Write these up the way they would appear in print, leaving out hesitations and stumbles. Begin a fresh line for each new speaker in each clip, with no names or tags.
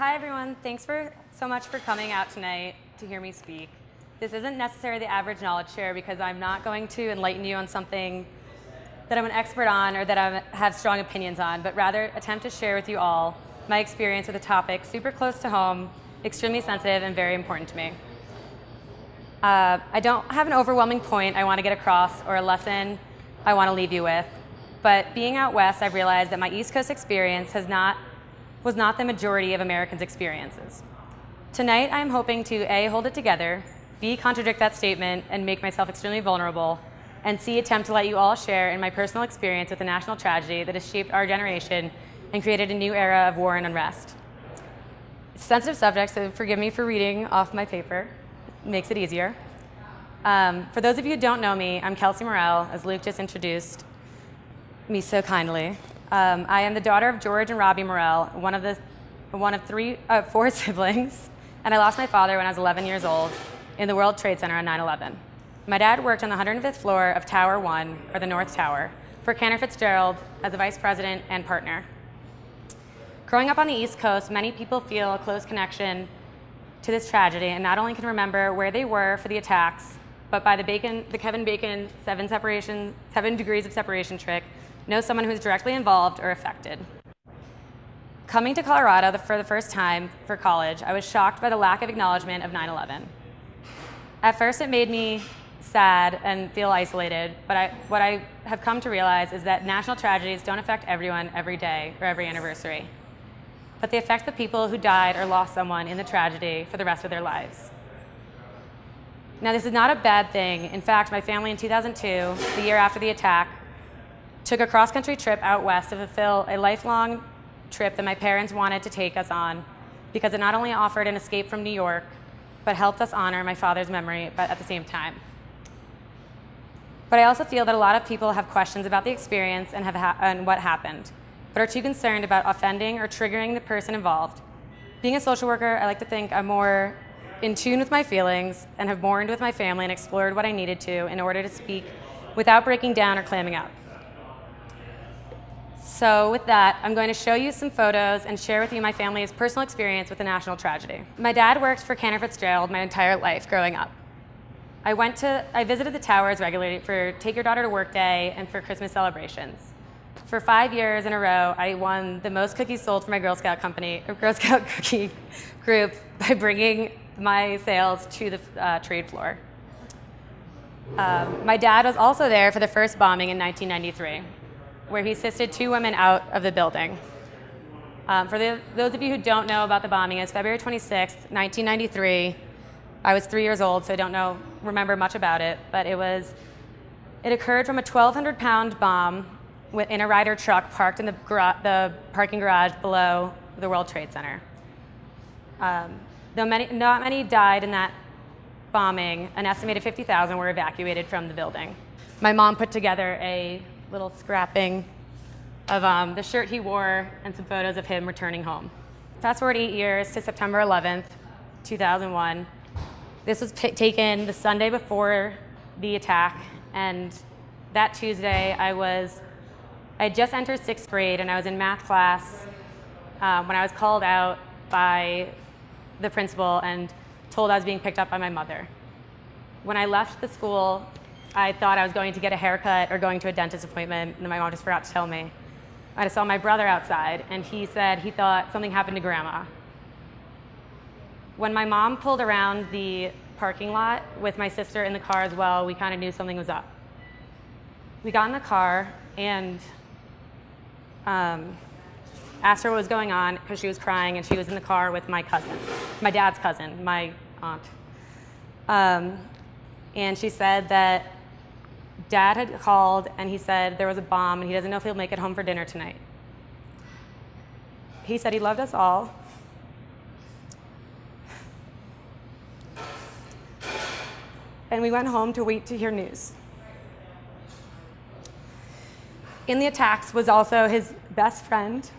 Hi everyone, thanks so much for coming out tonight to hear me speak. This isn't necessarily the average knowledge share because I'm not going to enlighten you on something that I'm an expert on or that I have strong opinions on, but rather attempt to share with you all my experience with a topic super close to home, extremely sensitive, and very important to me. I don't have an overwhelming point I want to get across or a lesson I want to leave you with, but being out west, I've realized that my East Coast experience was not the majority of Americans' experiences. Tonight, I am hoping to A, hold it together, B, contradict that statement and make myself extremely vulnerable, and C, attempt to let you all share in my personal experience with the national tragedy that has shaped our generation and created a new era of war and unrest. It's a sensitive subject, so forgive me for reading off my paper. It makes it easier. For those of you who don't know me, I'm Kelsey Morell, as Luke just introduced me so kindly. I am the daughter of George and Robbie Morell, one of four siblings, and I lost my father when I was 11 years old in the World Trade Center on 9/11. My dad worked on the 105th floor of Tower 1, or the North Tower, for Cantor Fitzgerald as a vice president and partner. Growing up on the East Coast, many people feel a close connection to this tragedy and not only can remember where they were for the attacks, but by the Kevin Bacon 7 degrees of separation trick, know someone who is directly involved or affected. Coming to Colorado for the first time for college, I was shocked by the lack of acknowledgement of 9/11. At first, it made me sad and feel isolated, but what I have come to realize is that national tragedies don't affect everyone every day or every anniversary, but they affect the people who died or lost someone in the tragedy for the rest of their lives. Now, this is not a bad thing. In fact, my family in 2002, the year after the attack, took a cross-country trip out west to fulfill a lifelong trip that my parents wanted to take us on because it not only offered an escape from New York, but helped us honor my father's memory at the same time. But I also feel that a lot of people have questions about the experience and what happened, but are too concerned about offending or triggering the person involved. Being a social worker, I like to think I'm more in tune with my feelings and have mourned with my family and explored what I needed to in order to speak without breaking down or clamming up. So with that, I'm going to show you some photos and share with you my family's personal experience with the national tragedy. My dad worked for Cantor Fitzgerald my entire life growing up. I visited the towers regularly for Take Your Daughter to Work Day and for Christmas celebrations. For 5 years in a row, I won the most cookies sold for my Girl Scout cookie group by bringing my sales to the trade floor. My dad was also there for the first bombing in 1993, where he assisted 2 women out of the building. For those of you who don't know about the bombing, it was February 26th, 1993. I was 3 years old, so I don't remember much about it, but it occurred from a 1,200-pound bomb in a Ryder truck parked in the parking garage below the World Trade Center. Though not many died in that bombing, an estimated 50,000 were evacuated from the building. My mom put together a little scrapping of the shirt he wore and some photos of him returning home. Fast forward 8 years to September 11th, 2001. This was taken the Sunday before the attack, and that Tuesday I had just entered 6th grade and I was in math class when I was called out by the principal and told I was being picked up by my mother. When I left the school, I thought I was going to get a haircut or going to a dentist appointment, and my mom just forgot to tell me. I saw my brother outside, and he said he thought something happened to Grandma. When my mom pulled around the parking lot with my sister in the car as well, we kind of knew something was up. We got in the car and asked her what was going on because she was crying, and she was in the car with my cousin, my dad's cousin, my aunt. And she said that Dad had called and he said there was a bomb and he doesn't know if he'll make it home for dinner tonight. He said he loved us all. And we went home to wait to hear news. In the attacks was also his best friend.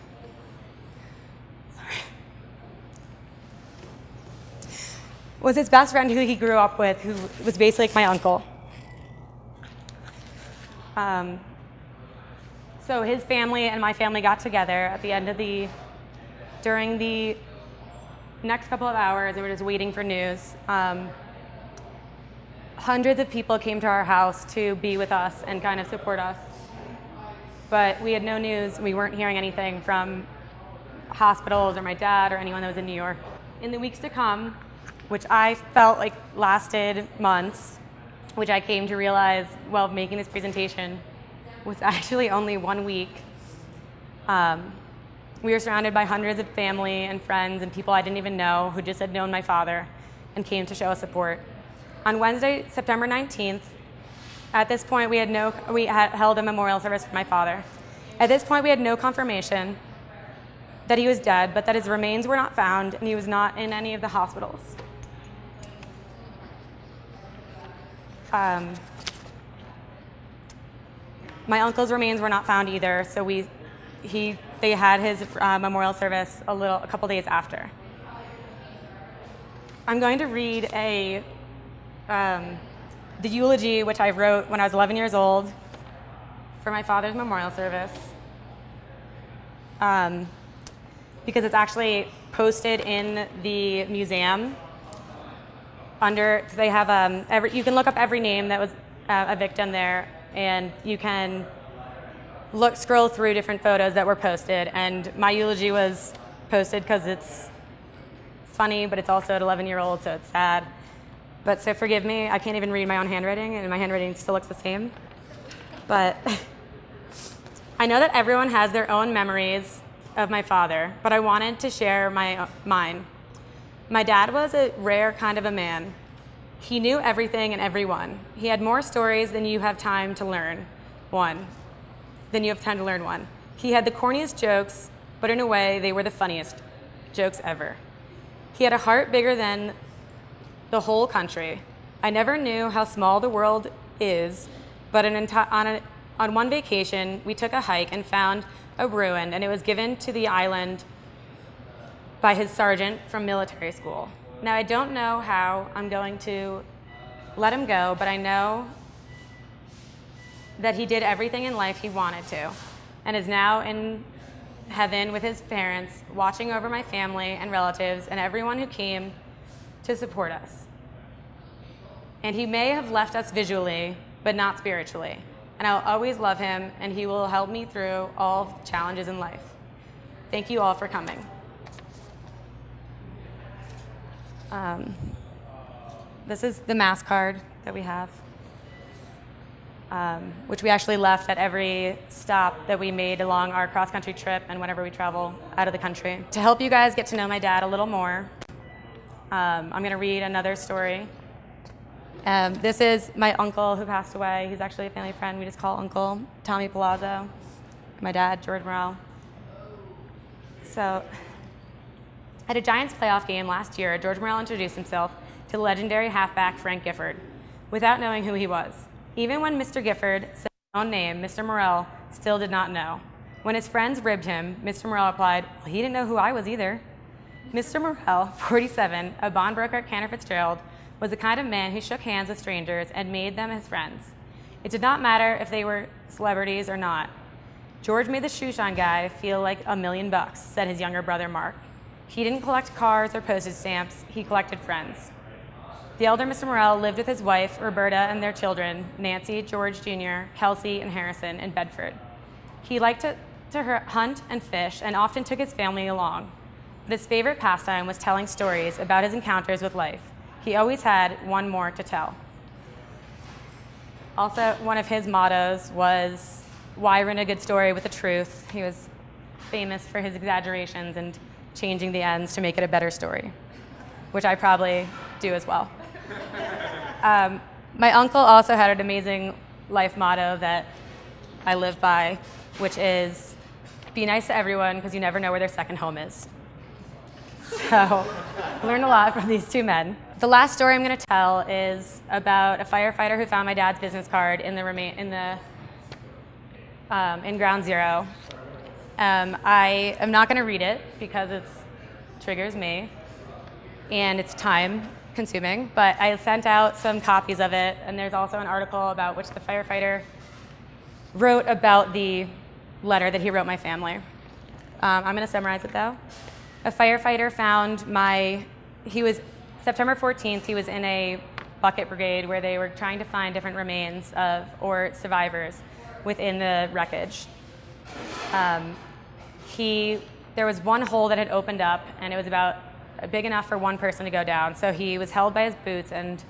Was his best friend who he grew up with, who was basically like my uncle. So his family and my family got together at the end of during the next couple of hours, we were just waiting for news. Hundreds of people came to our house to be with us and kind of support us. But we had no news. We weren't hearing anything from hospitals or my dad or anyone that was in New York. In the weeks to come, which I felt like lasted months, which I came to realize while making this presentation was actually only 1 week. We were surrounded by hundreds of family and friends and people I didn't even know who just had known my father and came to show us support. On Wednesday, September 19th, at this point we had held a memorial service for my father. At this point we had no confirmation that he was dead, but that his remains were not found and he was not in any of the hospitals. My uncle's remains were not found either, so they had his memorial service a couple days after. I'm going to read the eulogy which I wrote when I was 11 years old for my father's memorial service, because it's actually posted in the museum. They have you can look up every name that was a victim there, and you can scroll through different photos that were posted. And my eulogy was posted because it's funny, but it's also an 11-year-old, so it's sad. But so forgive me, I can't even read my own handwriting, and my handwriting still looks the same. But I know that everyone has their own memories of my father, but I wanted to share mine. My dad was a rare kind of a man. He knew everything and everyone. He had more stories than you have time to learn one. He had the corniest jokes, but in a way, they were the funniest jokes ever. He had a heart bigger than the whole country. I never knew how small the world is, but on one vacation, we took a hike and found a ruin, and it was given to the island by his sergeant from military school. Now, I don't know how I'm going to let him go, but I know that he did everything in life he wanted to, and is now in heaven with his parents, watching over my family and relatives and everyone who came to support us. And he may have left us visually, but not spiritually. And I'll always love him, and he will help me through all challenges in life. Thank you all for coming. This is the mass card that we have, which we actually left at every stop that we made along our cross-country trip and whenever we travel out of the country. To help you guys get to know my dad a little more, I'm going to read another story. This is my uncle who passed away. He's actually a family friend. We just call Uncle Tommy Palazzo. My dad, George Morell. So, at a Giants playoff game last year, George Morell introduced himself to the legendary halfback Frank Gifford, without knowing who he was. Even when Mr. Gifford said his own name, Mr. Morell still did not know. When his friends ribbed him, Mr. Morell replied, "Well, he didn't know who I was either." Mr. Morell, 47, a bond broker at Cantor Fitzgerald, was the kind of man who shook hands with strangers and made them his friends. It did not matter if they were celebrities or not. George made the shoe shine guy feel like $1 million, said his younger brother Mark. He didn't collect cars or postage stamps, he collected friends. The elder Mr. Morell lived with his wife, Roberta, and their children, Nancy, George Jr., Kelsey, and Harrison, in Bedford. He liked to hunt and fish and often took his family along. But his favorite pastime was telling stories about his encounters with life. He always had one more to tell. Also, one of his mottos was, "Why ruin a good story with the truth?" He was famous for his exaggerations and changing the ends to make it a better story, which I probably do as well. My uncle also had an amazing life motto that I live by, which is, "Be nice to everyone because you never know where their second home is." So I learned a lot from these two men. The last story I'm going to tell is about a firefighter who found my dad's business card in Ground Zero. I am not going to read it because it triggers me and it's time consuming, but I sent out some copies of it, and there's also an article about which the firefighter wrote about the letter that he wrote my family. I'm going to summarize it though. A firefighter found September 14th, he was in a bucket brigade where they were trying to find different remains or survivors within the wreckage. There was one hole that had opened up, and it was about big enough for one person to go down. So he was held by his boots and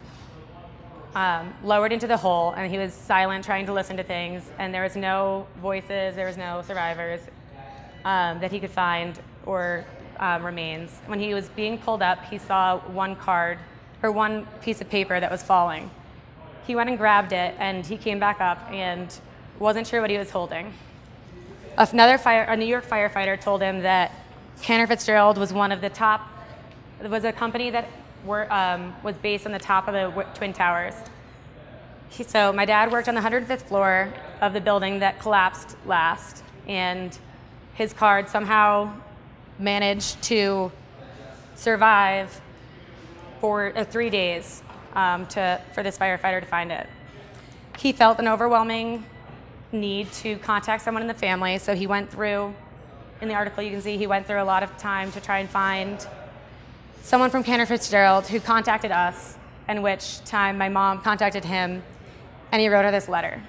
lowered into the hole, and he was silent, trying to listen to things, and there was no voices, there was no survivors that he could find or remains. When he was being pulled up, he saw one piece of paper that was falling. He went and grabbed it, and he came back up and wasn't sure what he was holding. A New York firefighter told him that Cantor Fitzgerald was a company that was based on the top of the Twin Towers. So my dad worked on the 105th floor of the building that collapsed last, and his card somehow managed to survive for 3 days for this firefighter to find it. He felt an overwhelming need to contact someone in the family, so he went through, in the article you can see, he went through a lot of time to try and find someone from Cantor Fitzgerald who contacted us, in which time my mom contacted him, and he wrote her this letter.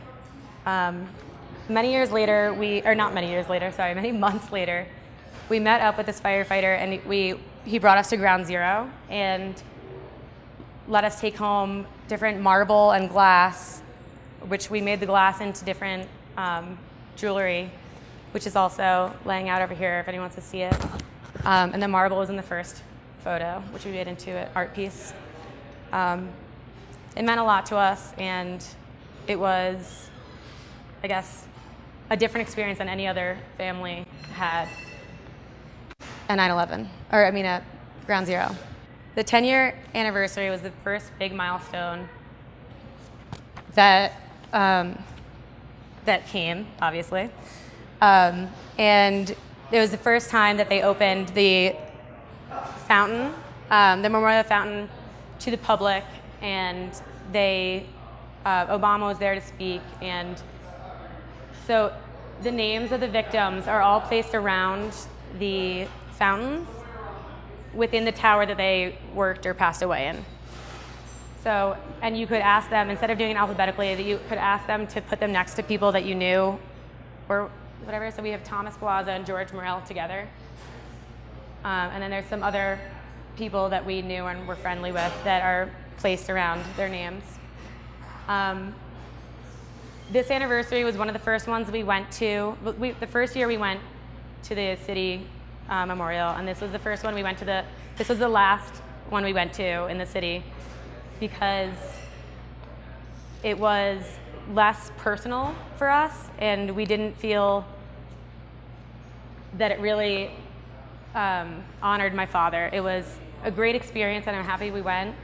Many months later, we met up with this firefighter, and he brought us to Ground Zero and let us take home different marble and glass, which we made the glass into different jewelry, which is also laying out over here if anyone wants to see it. And the marble was in the first photo, which we made into an art piece. It meant a lot to us, and it was, I guess, a different experience than any other family had at 9/11, at Ground Zero. The 10-year anniversary was the first big milestone that came, obviously. And it was the first time that they opened the fountain, the Memorial Fountain, to the public, and Obama was there to speak. And so the names of the victims are all placed around the fountains within the tower that they worked or passed away in. So, and you could ask them, instead of doing it alphabetically, that you could ask them to put them next to people that you knew or whatever. So we have Thomas Plaza and George Morell together. And then there's some other people that we knew and were friendly with that are placed around their names. This anniversary was one of the first ones we went to. The first year we went to the city memorial, and this was the first one we went to. This was the last one we went to in the city, because it was less personal for us, and we didn't feel that it really honored my father. It was a great experience, and I'm happy we went,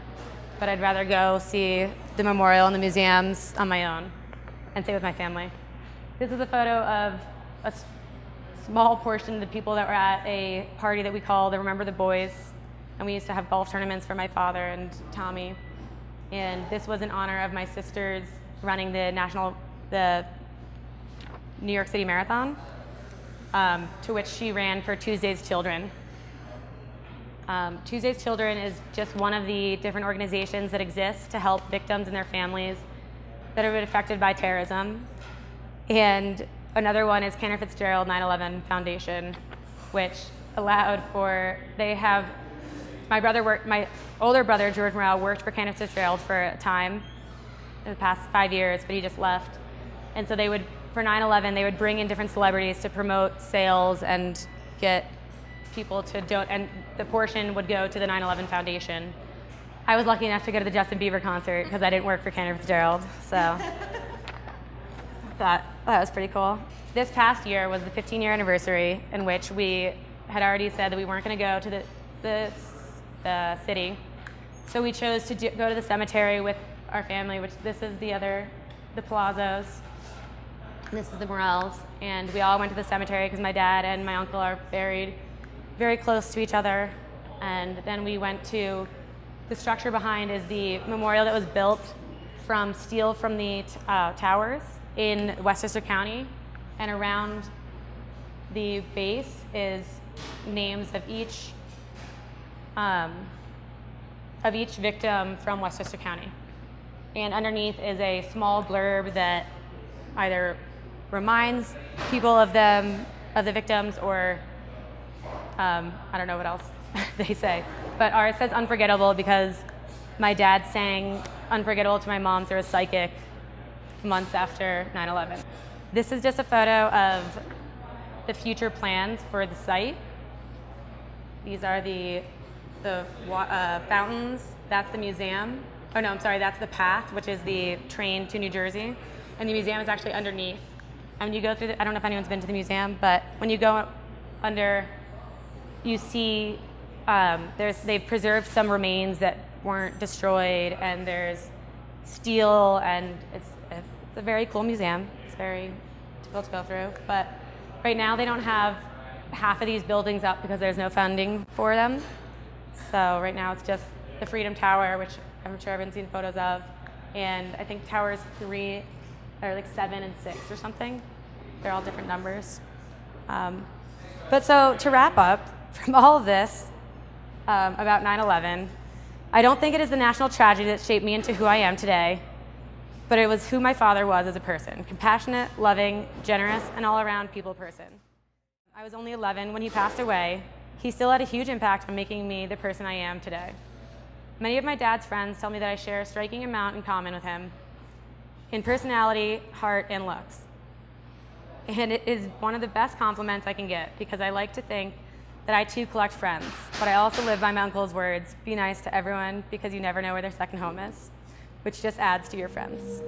but I'd rather go see the memorial and the museums on my own and stay with my family. This is a photo of a small portion of the people that were at a party that we call the Remember the Boys, and we used to have golf tournaments for my father and Tommy. And this was in honor of my sisters running the New York City Marathon, to which she ran for Tuesday's Children. Tuesday's Children is just one of the different organizations that exist to help victims and their families that have been affected by terrorism. And another one is Cantor Fitzgerald 9/11 Foundation, which allowed for, my older brother, George Morell, worked for Cantor Fitzgerald for a time in the past 5 years, but he just left. And so for 9/11, they would bring in different celebrities to promote sales and get people to donate, and the portion would go to the 9/11 Foundation. I was lucky enough to go to the Justin Bieber concert because I didn't work for Cantor Fitzgerald, so that was pretty cool. This past year was the 15-year anniversary, in which we had already said that we weren't going to go to the city. So we chose to go to the cemetery with our family, which this is the Plazos. This is the Morells. And we all went to the cemetery because my dad and my uncle are buried very close to each other. And then we went to, the structure behind is the memorial that was built from steel from the towers in Westchester County, and around The base is names of each victim from Westchester County. And underneath is a small blurb that either reminds people of them, of the victims, or I don't know what else they say. But ours says unforgettable because my dad sang Unforgettable to my mom through a psychic months after 9/11. This is just a photo of the future plans for the site. These are the fountains. That's the museum. Oh no, I'm sorry, that's the path, which is the train to New Jersey. And the museum is actually underneath. And when you go through I don't know if anyone's been to the museum, but when you go under, you see they've preserved some remains that weren't destroyed, and there's steel, and it's a very cool museum. It's very difficult to go through, but right now they don't have half of these buildings up because there's no funding for them. So right now it's just the Freedom Tower, which I'm sure everyone's seen photos of, and I think towers 3 are like 7 and 6 or something. They're all different numbers. But so to wrap up from all of this about 9/11, I don't think it is the national tragedy that shaped me into who I am today, but it was who my father was as a person: compassionate, loving, generous, and all-around people person. I was only 11 when he passed away. He still had a huge impact on making me the person I am today. Many of my dad's friends tell me that I share a striking amount in common with him in personality, heart, and looks. And it is one of the best compliments I can get, because I like to think that I too collect friends, but I also live by my uncle's words: be nice to everyone because you never know where their second home is, which just adds to your friends.